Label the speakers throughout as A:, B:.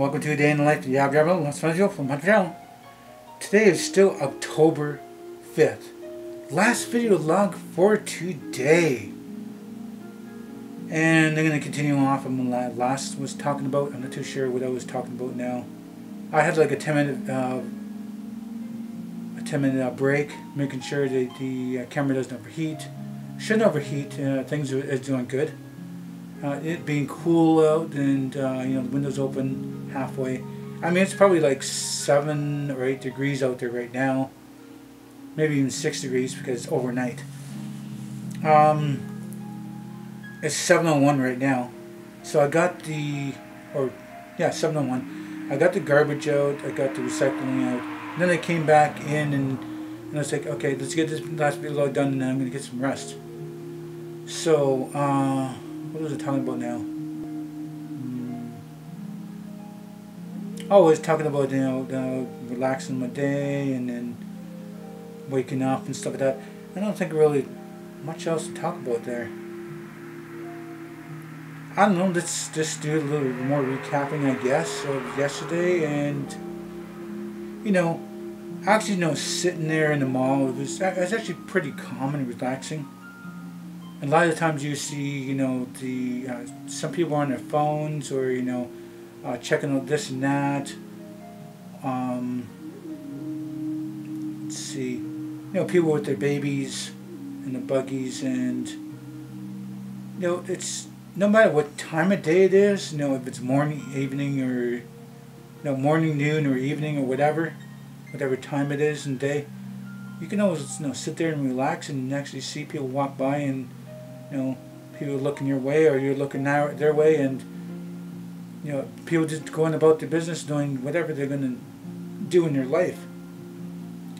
A: welcome to a day in the life of the Aboriginal LostPhoenixWolf from Montreal. Today is still October 5th. Last video log for today. And I'm going to continue off from what last was talking about. I'm not too sure what I was talking about now. I had like a 10-minute break, making sure that the camera doesn't overheat. Shouldn't overheat. Things are doing good. It being cool out and you know, the windows open halfway. I mean, it's probably like 7 or 8 degrees out there right now, maybe even 6 degrees because it's overnight. It's 7:01 right now, so I got the 7:01. I got the garbage out, I got the recycling out, and then I came back in and I was like, okay, let's get this last video done and then I'm gonna get some rest. So what was I talking about now? Oh, I was talking about, you know, relaxing my day and then waking up and stuff like that. I don't think really much else to talk about there. I don't know, let's just do a little bit more recapping, I guess, of yesterday. And, you know, actually, you know, sitting there in the mall, it was actually pretty calm and relaxing. A lot of the times you see, you know, some people on their phones or, you know, checking out this and that. Let's see, you know, people with their babies and the buggies, and, you know, it's no matter what time of day it is, you know, if it's morning, evening, or, you know, morning, noon, or evening, or whatever time it is in the day, you can always, you know, sit there and relax and actually see people walk by and, you know, people looking your way or you're looking their way, and, you know, people just going about their business, doing whatever they're going to do in their life.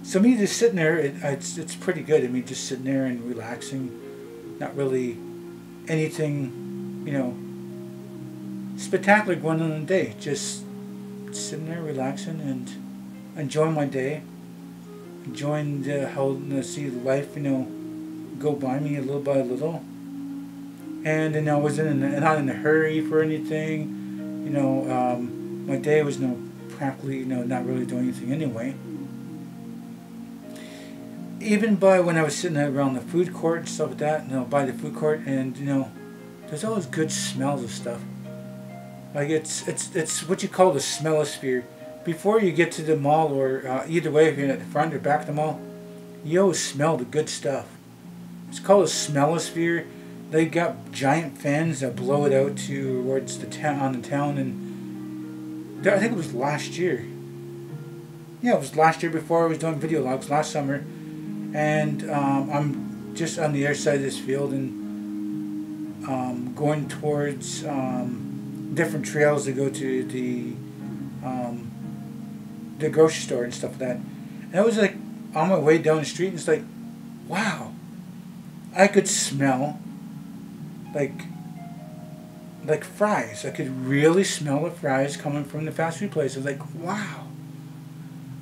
A: So me just sitting there, it's pretty good. I mean, just sitting there and relaxing, not really anything, you know, spectacular going on in the day. Just sitting there, relaxing and enjoying my day, enjoying how see life, you know, go by me a little by a little. And then I wasn't not in a hurry for anything. You know, my day was, you know, practically, you know, not really doing anything anyway. Even by when I was sitting around the food court and stuff like that, you know, by the food court, and, you know, there's always good smells of stuff. Like it's what you call the smellosphere. Before you get to the mall, or either way, if you're at the front or back of the mall, you always smell the good stuff. It's called a smellosphere. They got giant fans that blow it out towards the town, and I think it was last year. Yeah, it was last year before I was doing video logs last summer, and I'm just on the other side of this field and going towards different trails to go to the grocery store and stuff like that. And I was like on my way down the street, and it's like, wow, I could smell like fries. I could really smell the fries coming from the fast food place. I was like, wow,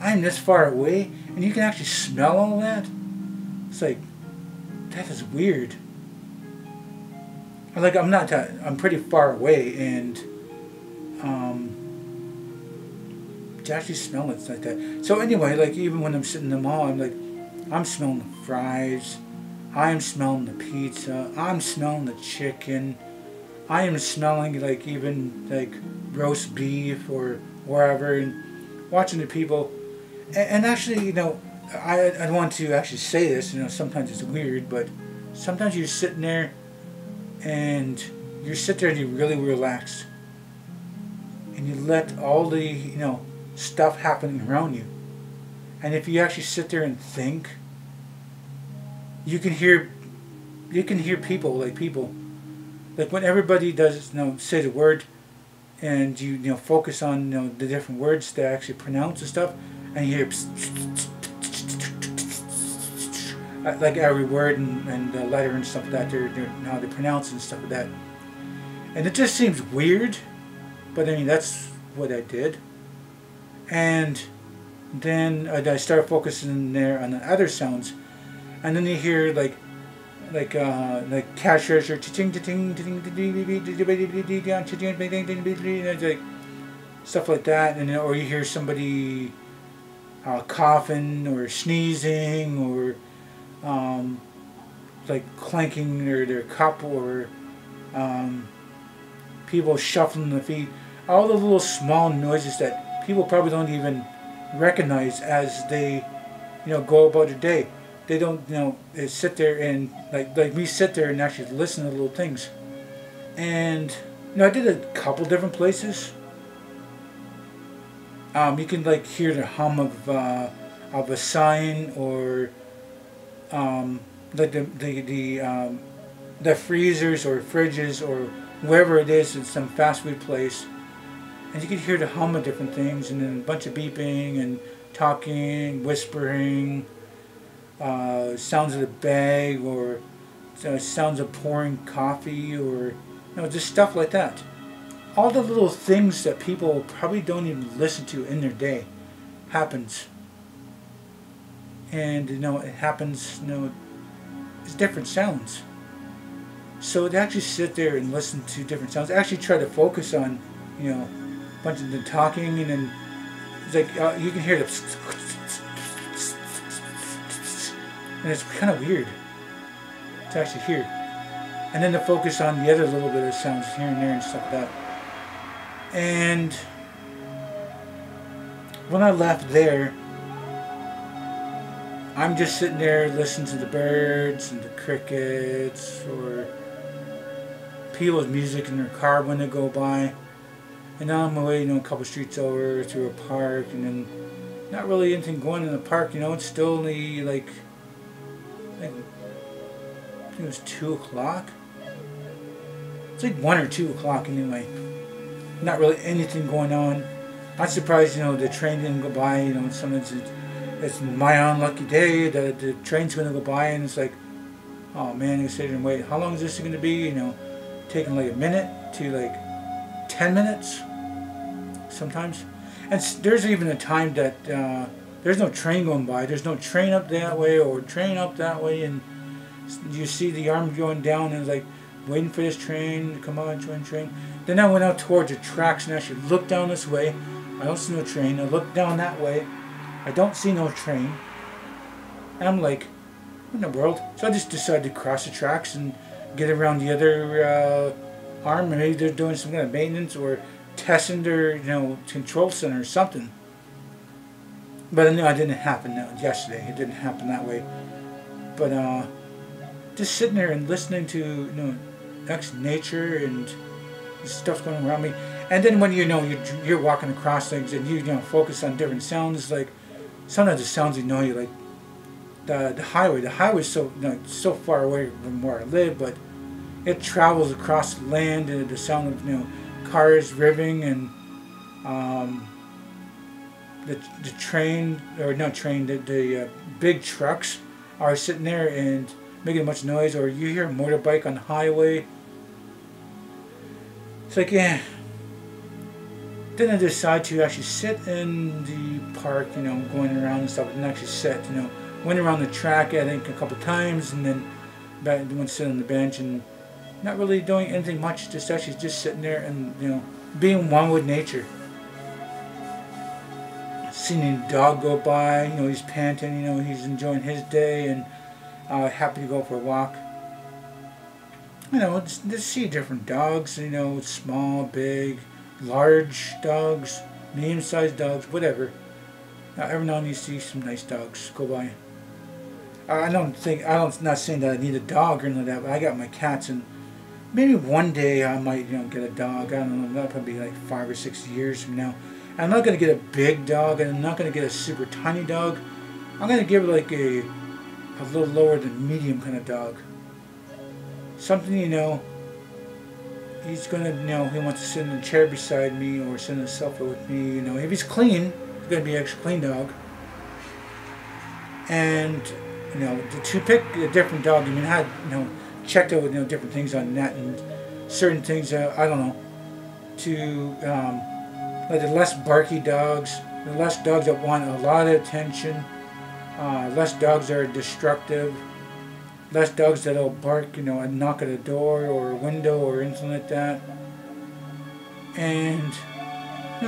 A: I'm this far away and you can actually smell all that? It's like, that is weird. Like, I'm pretty far away, and to actually smell it's like that. So anyway, like, even when I'm sitting in the mall, I'm like, I'm smelling the fries, I'm smelling the pizza, I'm smelling the chicken, I am smelling like even like roast beef or wherever, and watching the people. And actually, you know, I don't want to actually say this, you know, sometimes it's weird, but sometimes you're sitting there and you sit there and you're really relaxed and you let all the, you know, stuff happening around you. And if you actually sit there and think, you can hear people, like when everybody does, you know, say the word, and you know, focus on, you know, the different words to actually pronounce and stuff, and you hear like every word and the letter and stuff like that, they're how they pronounce it and stuff like that. And it just seems weird, but I mean, that's what I did. And then I started focusing there on the other sounds, and then you hear like cash register, cha-ching, cha-ching, cha-ching, cha-ching, cha-ching, cha-ching, cha-ching, cha-ching, cha-ching, stuff like that, and or you hear somebody coughing or sneezing or like clanking their cup, or people shuffling their feet. All the little small noises that people probably don't even recognize as they, go about their day. They don't, they sit there and like we sit there and actually listen to little things. And I did a couple different places. You can like hear the hum of a sign, or like the freezers or fridges or wherever it is in some fast food place, and you can hear the hum of different things, and then a bunch of beeping and talking, whispering, sounds of the bag, or sounds of pouring coffee, or just stuff like that. All the little things that people probably don't even listen to in their day happens. And it happens, it's different sounds. So to actually sit there and listen to different sounds, actually try to focus on, a bunch of the talking, and then it's like you can hear the and it's kind of weird to actually hear. And then to focus on the other little bit of sounds here and there and stuff like that. And when I left there, I'm just sitting there listening to the birds and the crickets, or people's music in their car when they go by. And on my way, a couple streets over through a park, and then not really anything going in the park. It's still only like I think it was 2 o'clock. It's like 1 or 2 o'clock anyway. Not really anything going on. I'm surprised, the train didn't go by. Sometimes it's my unlucky day. The train's going to go by, and it's like, oh man, I sit here and wait. How long is this going to be? Taking like a minute to like 10 minutes sometimes. And there's even a time that there's no train going by. There's no train up that way or train up that way, and you see the arm going down, and it's like waiting for this train to come on, train. Then I went out towards the tracks and actually looked down this way. I don't see no train. I look down that way. I don't see no train. And I'm like, what in the world? So I just decided to cross the tracks and get around the other arm. Maybe they're doing some kind of maintenance or testing their, control center or something. But I knew it didn't happen yesterday. It didn't happen that way. But just sitting there and listening to, nature and stuff going around me. And then when you're walking across things and you focus on different sounds, like sometimes the sounds you like the highway. The highway's so far away from where I live, but it travels across the land, and the sound of cars revving, and the train, or not train, the big trucks are sitting there and making much noise, or you hear a motorbike on the highway. It's like, yeah. Then I decide to actually sit in the park, going around and stuff, and actually sit, went around the track, I think, a couple times, and then back, went to sit on the bench, and not really doing anything much, just actually just sitting there and, being one with nature. Seeing a dog go by, he's panting, he's enjoying his day, and happy to go for a walk. Just see different dogs, small, big, large dogs, medium-sized dogs, whatever. Every now and then you see some nice dogs go by. I'm not saying that I need a dog or anything like that, but I got my cats, and maybe one day I might, get a dog. I don't know, that'll probably be like 5 or 6 years from now. And I'm not going to get a big dog, and I'm not going to get a super tiny dog. I'm going to give it like a little lower than medium kind of dog. Something, he's going to, he wants to sit in a chair beside me or sit in a sofa with me, If he's clean, he's going to be an extra clean dog. And, to pick a different dog, I had, checked out, different things on the net, and certain things, I don't know, to, like the less barky dogs, the less dogs that want a lot of attention, less dogs that are destructive, less dogs that'll bark, and knock at a door or a window or anything like that. And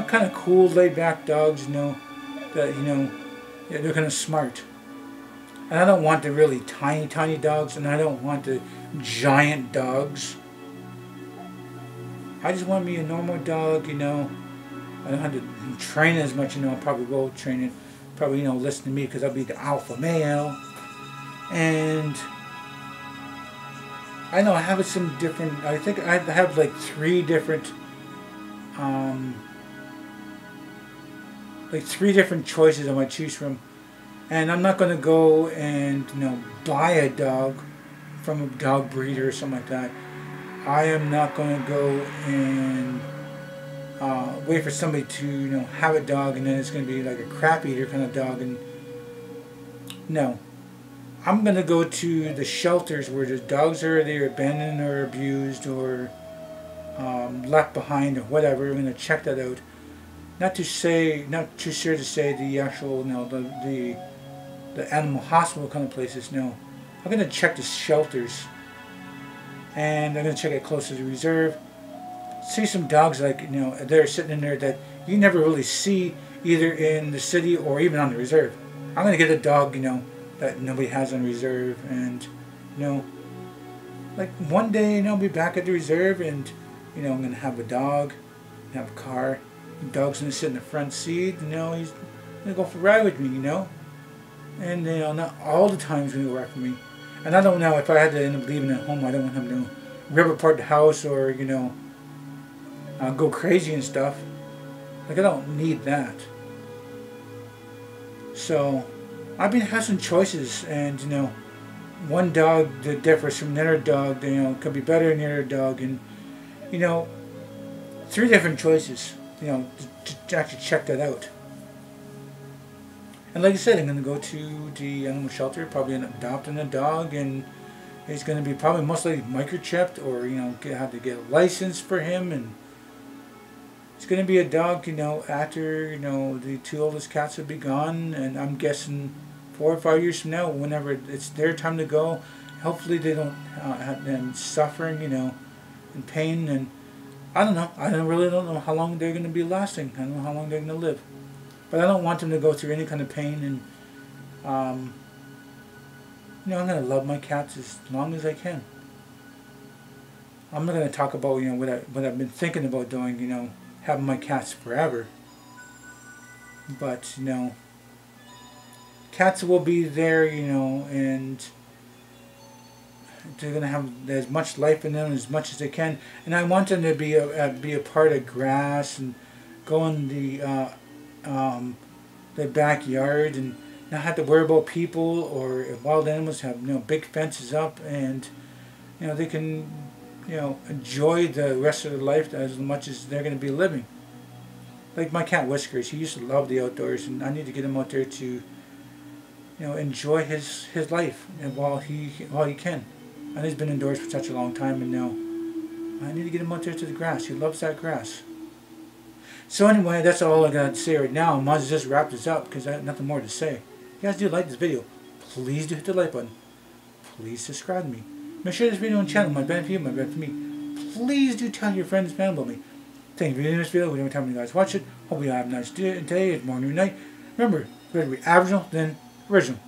A: kind of cool, laid-back dogs, that, yeah, they're kind of smart. And I don't want the really tiny, tiny dogs, and I don't want the giant dogs. I just want me a normal dog, I don't have to train it as much, I probably will train it. Probably, listen to me because I'll be the alpha male. And I know I have some different, I think I have like 3 different, choices I might choose from. And I'm not going to go and, buy a dog from a dog breeder or something like that. I am not going to go and wait for somebody to, have a dog and then it's going to be like a crap eater kind of dog. And no. I'm going to go to the shelters where the dogs are either abandoned or abused or left behind or whatever. I'm going to check that out. Not too sure to say the actual, the animal hospital kind of places. No, I'm going to check the shelters, and I'm going to check it close to the reserve. See some dogs like they're sitting in there that you never really see either in the city or even on the reserve. I'm going to get a dog, that nobody has on reserve, and like one day I'll be back at the reserve, and I'm going to have a dog, have a car. The dog's going to sit in the front seat, he's going to go for a ride with me, and not all the time he's going to work for me. And I don't know if I had to end up leaving at home, I don't want him to rip apart the house or go crazy and stuff. Like, I don't need that. So I've been having some choices, and one dog that differs from another dog, could be better than the other dog, and 3 different choices, to actually check that out. And like I said, I'm going to go to the animal shelter, probably end up adopting a dog, and he's going to be probably most likely microchipped, or have to get a license for him, and it's going to be a dog, after the 2 oldest cats will be gone, and I'm guessing 4 or 5 years from now, whenever it's their time to go, hopefully they don't have them suffering, in pain. And I don't know. I really don't know how long they're going to be lasting. I don't know how long they're going to live. But I don't want them to go through any kind of pain. And I'm going to love my cats as long as I can. I'm not going to talk about what I've been thinking about doing. Having my cats forever. But cats will be there, and they're going to have as much life in them as much as they can. And I want them to be a part of grass and go in the backyard and not have to worry about people or wild animals. Have big fences up, and they can enjoy the rest of their life as much as they're going to be living. Like my cat Whiskers, he used to love the outdoors, and I need to get him out there to enjoy his life, and while he can. And he's been indoors for such a long time, and now I need to get him out there to the grass. He loves that grass. So anyway, that's all I got to say right now. I might just wrap this up because I have nothing more to say. If you guys do like this video, please do hit the like button. Please subscribe to me. Make sure this video on the channel might benefit you, might benefit me. Please do tell your friends and family about me. Thank you for viewing this video. Whatever time you guys watch it. Hope you have a nice day, morning, or night. Remember, better be Aboriginal than original.